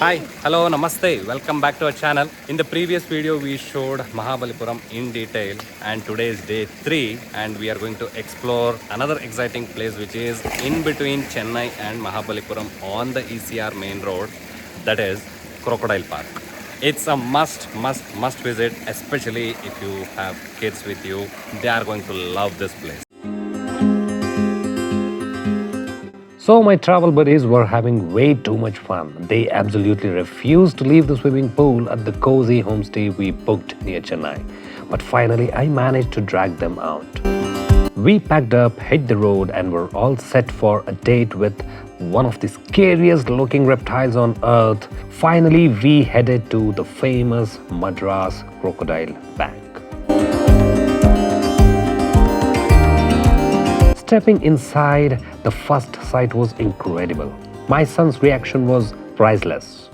Hi, hello, namaste. Welcome back to our channel. In the previous video, we showed Mahabalipuram in detail, and today is day 3, and we are going to explore another exciting place which is in between Chennai and Mahabalipuram on the ECR main road, that is Crocodile Park. It's a must visit, especially if you have kids with you. They are going to love this place. So my travel buddies were having way too much fun. They absolutely refused to leave the swimming pool at the cozy homestay we booked near Chennai. But finally I managed to drag them out. We packed up, hit the road and were all set for a date with one of the scariest looking reptiles on earth. Finally we headed to the famous Madras Crocodile Bank. Stepping inside, the first sight was incredible. My son's reaction was priceless.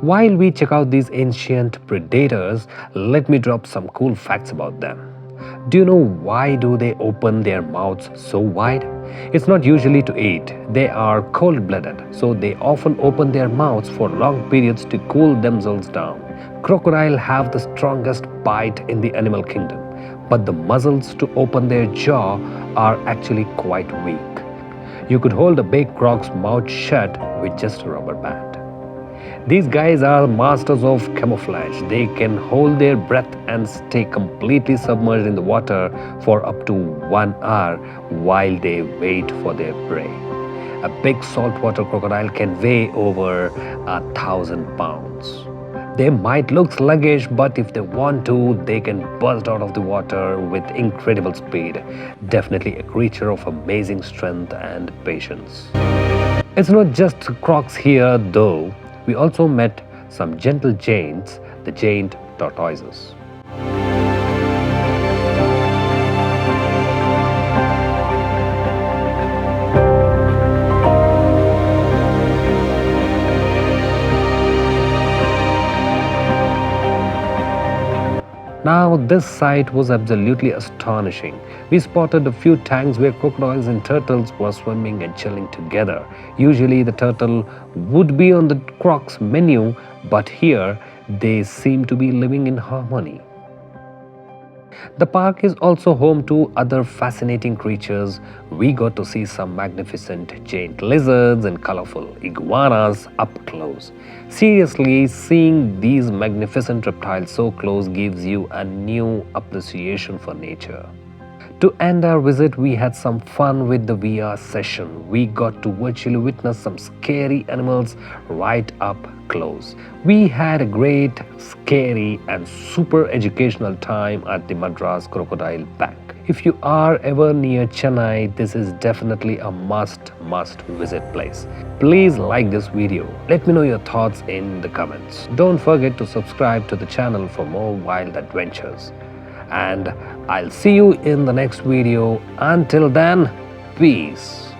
While we check out these ancient predators, let me drop some cool facts about them. Do you know why do they open their mouths so wide? It's not usually to eat. They are cold-blooded, so they often open their mouths for long periods to cool themselves down. Crocodiles have the strongest bite in the animal kingdom, but the muscles to open their jaw are actually quite weak. You could hold a big croc's mouth shut with just a rubber band. These guys are masters of camouflage. They can hold their breath and stay completely submerged in the water for up to 1 hour while they wait for their prey. A big saltwater crocodile can weigh over 1,000 pounds. They might look sluggish, but if they want to, they can burst out of the water with incredible speed. Definitely a creature of amazing strength and patience. It's not just crocs here though. We also met some gentle giants, the giant tortoises. Now this sight was absolutely astonishing. We spotted a few tanks where crocodiles and turtles were swimming and chilling together. Usually the turtle would be on the croc's menu, but here they seem to be living in harmony. The park is also home to other fascinating creatures. We got to see some magnificent giant lizards and colorful iguanas up close. Seriously, seeing these magnificent reptiles so close gives you a new appreciation for nature. To end our visit, we had some fun with the VR session. We got to virtually witness some scary animals right up close. We had a great, scary and super educational time at the Madras Crocodile Bank. If you are ever near Chennai, this is definitely a must visit place. Please like this video. Let me know your thoughts in the comments. Don't forget to subscribe to the channel for more wild adventures. And I'll see you in the next video. Until then, peace.